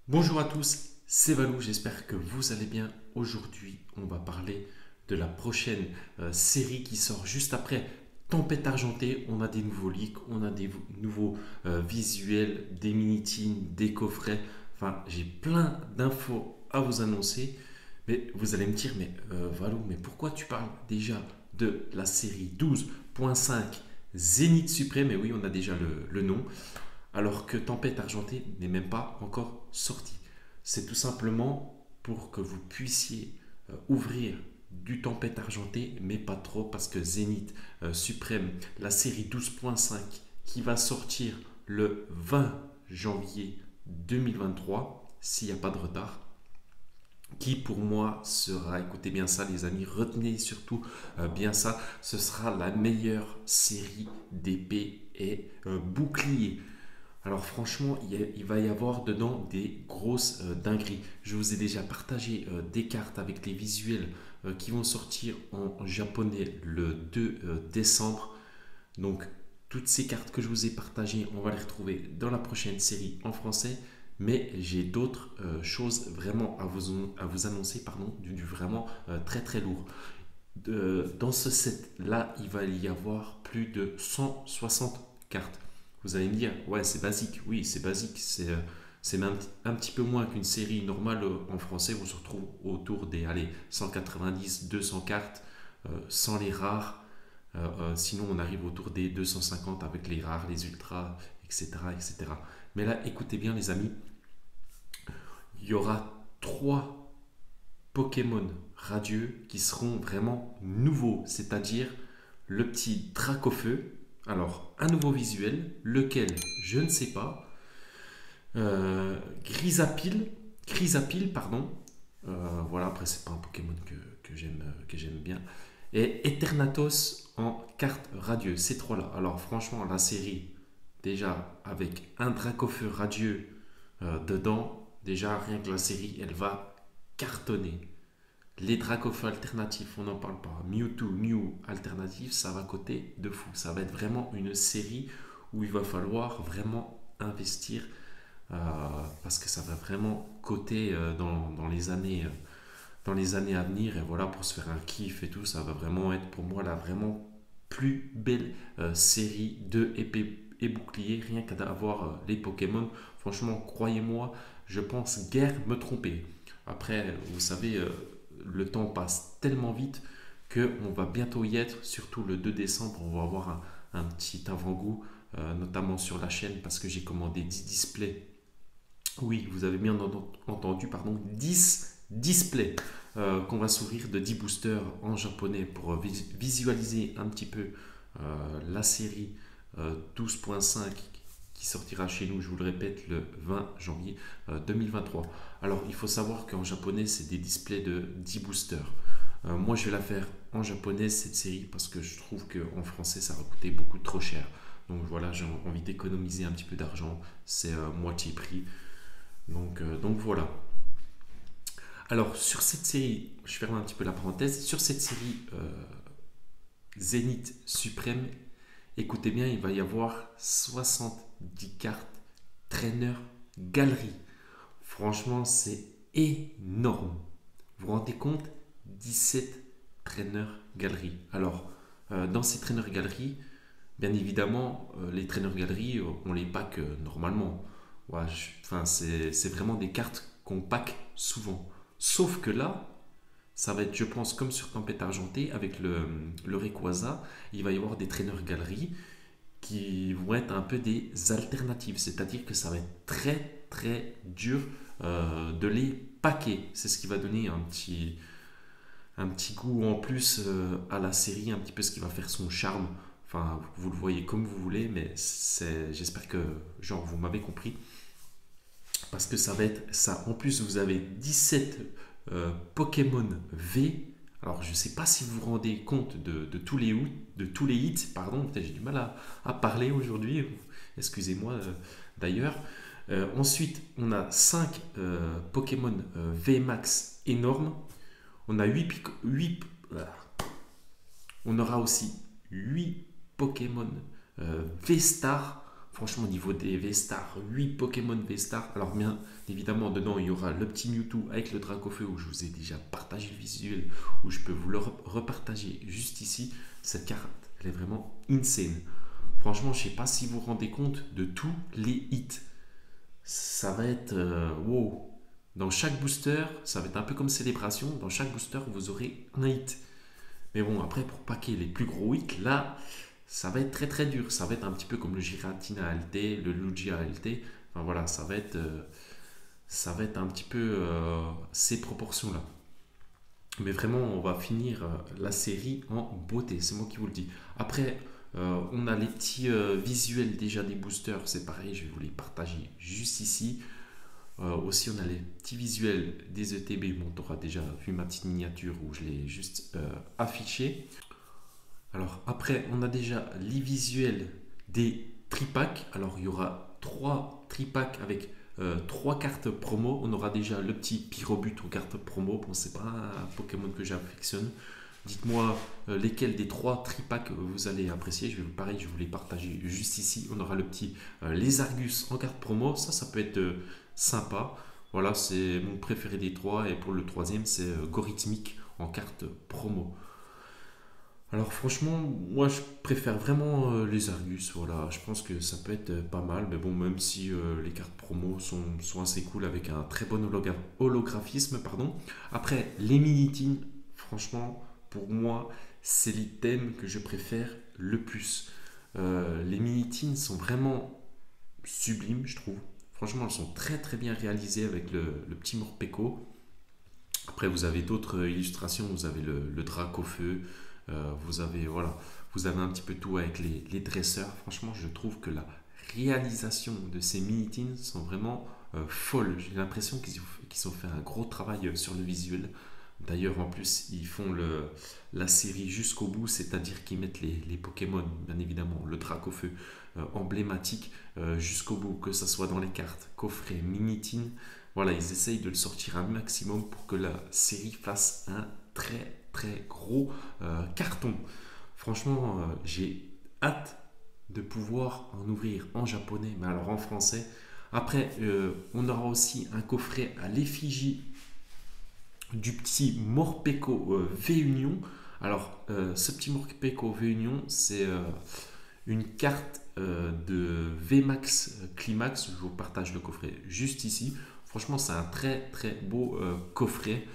Bonjour à tous, c'est Valou, j'espère que vous allez bien. Aujourd'hui, on va parler de la prochaine série qui sort juste après Tempête Argentée. On a des nouveaux leaks, on a des nouveaux visuels, des mini-teams, des coffrets. Enfin, j'ai plein d'infos à vous annoncer. Mais vous allez me dire, mais Valou, mais pourquoi tu parles déjà de la série 12.5 Zénith Suprême? Et oui, on a déjà le nom alors que Tempête Argentée n'est même pas encore sorti. C'est tout simplement pour que vous puissiez ouvrir du Tempête Argentée, mais pas trop, parce que Zénith Suprême, la série 12.5 qui va sortir le 20 janvier 2023, s'il n'y a pas de retard, qui pour moi sera, écoutez bien ça les amis, retenez surtout bien ça, ce sera la meilleure série d'épées et boucliers. Alors franchement, il va y avoir dedans des grosses dingueries. Je vous ai déjà partagé des cartes avec les visuels qui vont sortir en japonais le 2 décembre. Donc toutes ces cartes que je vous ai partagées, on va les retrouver dans la prochaine série en français. Mais j'ai d'autres choses vraiment à vous annoncer, pardon, du vraiment très très lourd. Dans ce set-là, il va y avoir plus de 160 cartes. Vous allez me dire, ouais, c'est basique. Oui, c'est basique. C'est même un petit peu moins qu'une série normale en français. On se retrouve autour des allez, 190, 200 cartes, sans les rares. Sinon, on arrive autour des 250 avec les rares, les ultras, etc., etc. Mais là, écoutez bien, les amis, il y aura trois Pokémon radieux qui seront vraiment nouveaux, c'est-à-dire le petit Dracofeu. Alors, un nouveau visuel, lequel je ne sais pas. Grisapile, Chrysapile, pardon. Voilà, après, c'est pas un Pokémon que j'aime bien. Et Eternatos en carte radieuse, ces trois-là. Alors, franchement, la série, déjà, avec un Dracofeu radieux dedans, déjà, rien que la série, elle va cartonner. Les Dracofeu alternatifs, on n'en parle pas. Mewtwo, Mew alternatif, ça va coter de fou. Ça va être vraiment une série où il va falloir vraiment investir parce que ça va vraiment coter dans les années à venir. Et voilà, pour se faire un kiff et tout, ça va vraiment être pour moi la vraiment plus belle série de épée et bouclier, rien qu'à avoir les Pokémon. Franchement, croyez-moi, je pense guère me tromper. Après, vous savez, le temps passe tellement vite qu'on va bientôt y être, surtout le 2 décembre, on va avoir un petit avant-goût, notamment sur la chaîne, parce que j'ai commandé 10 displays. Oui, vous avez bien entendu, pardon, 10 displays qu'on va s'ouvrir de 10 boosters en japonais pour visualiser un petit peu la série 12.5 qui sortira chez nous, je vous le répète, le 20 janvier 2023. Alors, il faut savoir qu'en japonais, c'est des displays de 10 boosters. Moi, je vais la faire en japonais, cette série, parce que je trouve qu'en français, ça va coûter beaucoup trop cher. Donc voilà, j'ai envie d'économiser un petit peu d'argent. C'est moitié prix. Donc voilà. Alors, sur cette série, je ferme un petit peu la parenthèse. Sur cette série Zénith Suprême, écoutez bien, il va y avoir 70 cartes trainer galerie. Franchement, c'est énorme. Vous vous rendez compte? 17 traîneurs galeries. Alors, dans ces traîneurs galeries, bien évidemment, les traîneurs galeries, on les pack normalement. Ouais, enfin, c'est vraiment des cartes qu'on pack souvent. Sauf que là, ça va être, je pense, comme sur Tempête Argentée, avec le Rayquaza, il va y avoir des traîneurs galeries qui vont être un peu des alternatives. C'est-à-dire que ça va être très très dur de les paquer. C'est ce qui va donner un petit goût en plus à la série, un petit peu ce qui va faire son charme. Enfin, vous le voyez comme vous voulez, mais j'espère que genre vous m'avez compris. Parce que ça va être ça. En plus, vous avez 17 Pokémon V. Alors, je ne sais pas si vous vous rendez compte de tous les hits. Pardon, peut-être j'ai du mal à parler aujourd'hui. Excusez-moi d'ailleurs. Ensuite, on a 5 Pokémon VMAX énormes. On a 8 on aura aussi 8 Pokémon V-Star. Franchement, au niveau des V-Stars, 8 Pokémon V-Stars. Alors, bien évidemment, dedans, il y aura le petit Mewtwo avec le Dracofeu où je vous ai déjà partagé le visuel, où je peux vous le repartager juste ici. Cette carte, elle est vraiment insane. Franchement, je ne sais pas si vous vous rendez compte de tous les hits. Ça va être wow. Dans chaque booster, ça va être un peu comme Célébration. Dans chaque booster, vous aurez un hit. Mais bon, après, pour paquer les plus gros hits, là, ça va être très très dur. Ça va être un petit peu comme le Giratina ALT, le Lugia ALT. Enfin voilà, ça va être un petit peu ces proportions-là. Mais vraiment, on va finir la série en beauté. C'est moi qui vous le dis. Après, on a les petits visuels déjà des boosters. C'est pareil, je vais vous les partager juste ici. Aussi, on a les petits visuels des ETB. Bon, tu auras déjà vu ma petite miniature où je l'ai juste affiché. Alors, après, on a déjà les visuels des tripacks. Alors, il y aura 3 tripacks avec 3 cartes promo. On aura déjà le petit Pyrobut aux cartes promo. Bon, c'est pas un Pokémon que j'affectionne. Dites-moi lesquels des 3 tripacks vous allez apprécier. Pareil, je vais vous les partager juste ici. On aura le petit Lézargus en carte promo. Ça peut être sympa. Voilà, c'est mon préféré des 3. Et pour le troisième, c'est Gorithmic en carte promo. Alors franchement, moi je préfère vraiment les Argus, voilà, je pense que ça peut être pas mal, mais bon, même si les cartes promo sont assez cool avec un très bon holographisme, pardon. Après, les Minitines, franchement, pour moi, c'est l'item que je préfère le plus. Les Minitines sont vraiment sublimes, je trouve. Franchement, elles sont très très bien réalisées avec le petit Morpeko. Après, vous avez d'autres illustrations, vous avez le drac au feu, vous avez, voilà, vous avez un petit peu tout avec les dresseurs. Franchement, je trouve que la réalisation de ces mini-teens sont vraiment folles. J'ai l'impression qu'ils ont fait un gros travail sur le visuel. D'ailleurs, en plus, ils font la série jusqu'au bout, c'est-à-dire qu'ils mettent les Pokémon, bien évidemment, le drac au feu emblématique jusqu'au bout, que ce soit dans les cartes, coffret, mini-teen. Voilà, ils essayent de le sortir un maximum pour que la série fasse un très très gros carton. Franchement, j'ai hâte de pouvoir en ouvrir en japonais, mais alors en français. Après, on aura aussi un coffret à l'effigie du petit Morpeko V-Union. Alors, ce petit Morpeko V-Union, c'est une carte de VMAX Climax. Je vous partage le coffret juste ici. Franchement, c'est un très très beau coffret.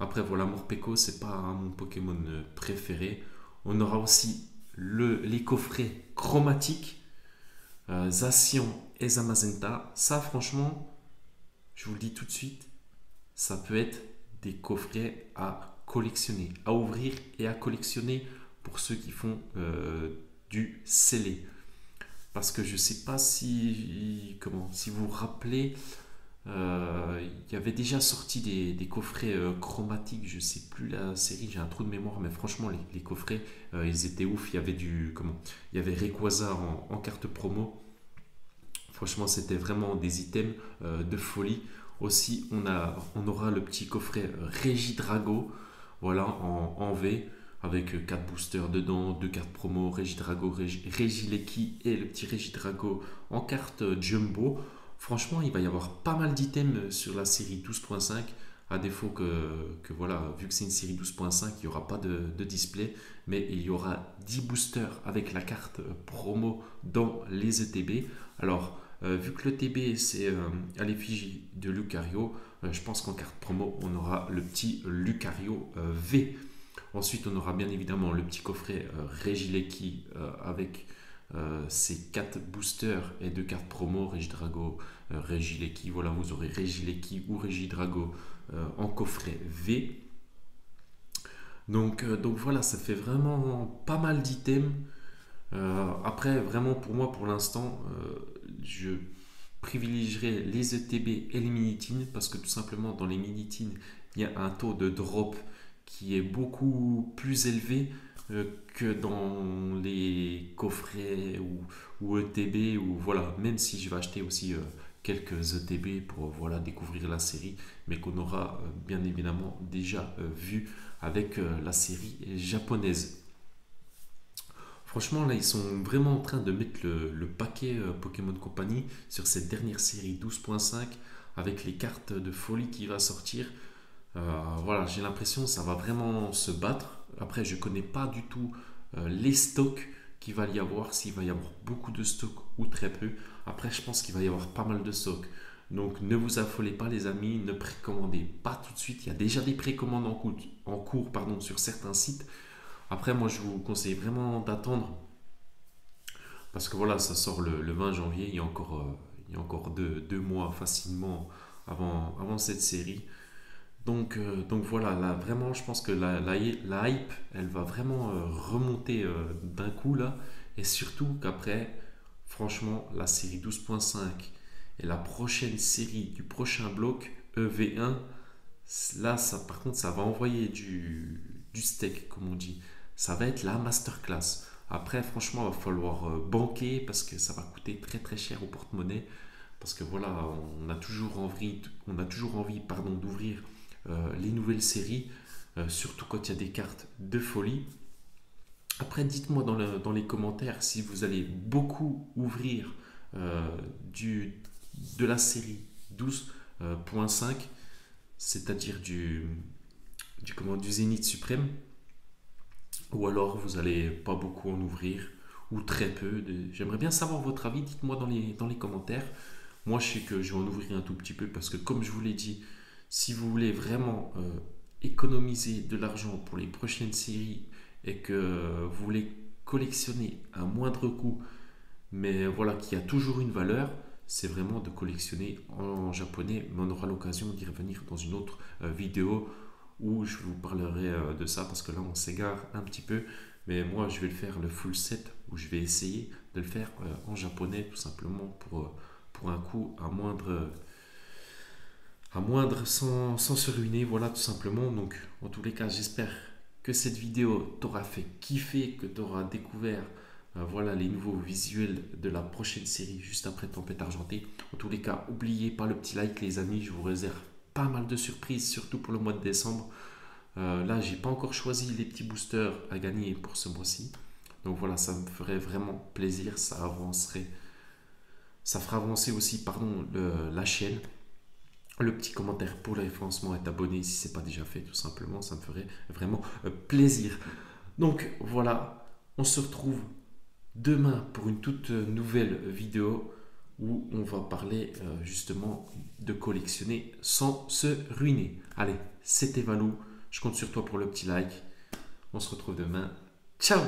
Après, voilà, Morpeko, c'est pas mon Pokémon préféré. On aura aussi les coffrets chromatiques, Zacian et Zamazenta. Ça, franchement, je vous le dis tout de suite, ça peut être des coffrets à collectionner, à ouvrir et à collectionner pour ceux qui font du scellé. Parce que je ne sais pas si vous vous rappelez, il y avait déjà sorti des coffrets chromatiques, je ne sais plus la série, j'ai un trou de mémoire, mais franchement les coffrets, ils étaient ouf. Il y avait il y avait Rayquaza en carte promo. Franchement, c'était vraiment des items de folie. Aussi, on aura le petit coffret Regidrago, voilà, en V, avec 4 boosters dedans, 2 cartes promo, Regidrago, Regileki et le petit Regidrago en carte jumbo. Franchement, il va y avoir pas mal d'items sur la série 12.5, à défaut que voilà, vu que c'est une série 12.5, il n'y aura pas de display, mais il y aura 10 boosters avec la carte promo dans les ETB. Alors, vu que le TB c'est à l'effigie de Lucario, je pense qu'en carte promo, on aura le petit Lucario V. Ensuite, on aura bien évidemment le petit coffret Regileki avec ces 4 boosters et 2 cartes promo, Regidrago, Regileki. Voilà, vous aurez Regileki ou Regidrago en coffret V. Donc voilà, ça fait vraiment pas mal d'items. Après, vraiment pour moi, pour l'instant, je privilégierais les ETB et les Minitines parce que tout simplement dans les Minitines, il y a un taux de drop qui est beaucoup plus élevé que dans les coffrets ou ETB, ou voilà, même si je vais acheter aussi quelques ETB pour voilà, découvrir la série, mais qu'on aura bien évidemment déjà vu avec la série japonaise. Franchement, là, ils sont vraiment en train de mettre le paquet Pokémon Company sur cette dernière série 12.5 avec les cartes de folie qui va sortir. Voilà, j'ai l'impression que ça va vraiment se battre. Après, je connais pas du tout les stocks qu'il va y avoir, s'il va y avoir beaucoup de stocks ou très peu. Après, je pense qu'il va y avoir pas mal de stocks. Donc, ne vous affolez pas, les amis, ne précommandez pas tout de suite. Il y a déjà des précommandes en cours, pardon, sur certains sites. Après, moi, je vous conseille vraiment d'attendre parce que voilà, ça sort le 20 janvier. Il y a encore deux mois facilement avant cette série. Donc voilà, là, vraiment, je pense que la hype, elle va vraiment remonter d'un coup là. Et surtout qu'après, franchement, la série 12.5 et la prochaine série du prochain bloc EV1, là, ça, par contre, ça va envoyer du steak, comme on dit. Ça va être la masterclass. Après, franchement, il va falloir banquer parce que ça va coûter très très cher au porte-monnaie. Parce que voilà, on a toujours envie pardon, d'ouvrir les nouvelles séries, surtout quand il y a des cartes de folie. Après, dites-moi dans les commentaires si vous allez beaucoup ouvrir euh, du, de la série 12.5, c'est-à-dire du Zénith suprême, ou alors vous allez pas beaucoup en ouvrir, ou très peu. J'aimerais bien savoir votre avis, dites-moi dans les commentaires. Moi, je sais que je vais en ouvrir un tout petit peu parce que, comme je vous l'ai dit, si vous voulez vraiment économiser de l'argent pour les prochaines séries et que vous voulez collectionner à moindre coût, mais voilà, qui a toujours une valeur, c'est vraiment de collectionner en japonais. Mais on aura l'occasion d'y revenir dans une autre vidéo où je vous parlerai de ça parce que là, on s'égare un petit peu. Mais moi, je vais le faire le full set où je vais essayer de le faire en japonais tout simplement pour un coût à moindre sans se ruiner, voilà tout simplement. Donc en tous les cas, j'espère que cette vidéo t'aura fait kiffer, que tu auras découvert voilà les nouveaux visuels de la prochaine série juste après Tempête Argentée. En tous les cas, n'oubliez pas le petit like les amis, je vous réserve pas mal de surprises, surtout pour le mois de décembre. Là, j'ai pas encore choisi les petits boosters à gagner pour ce mois-ci. Donc voilà, ça me ferait vraiment plaisir, ça fera avancer aussi pardon, la chaîne. Le petit commentaire pour le référencement est abonné si ce n'est pas déjà fait, tout simplement, ça me ferait vraiment plaisir. Donc voilà, on se retrouve demain pour une toute nouvelle vidéo où on va parler justement de collectionner sans se ruiner. Allez, c'était Valou, je compte sur toi pour le petit like. On se retrouve demain. Ciao!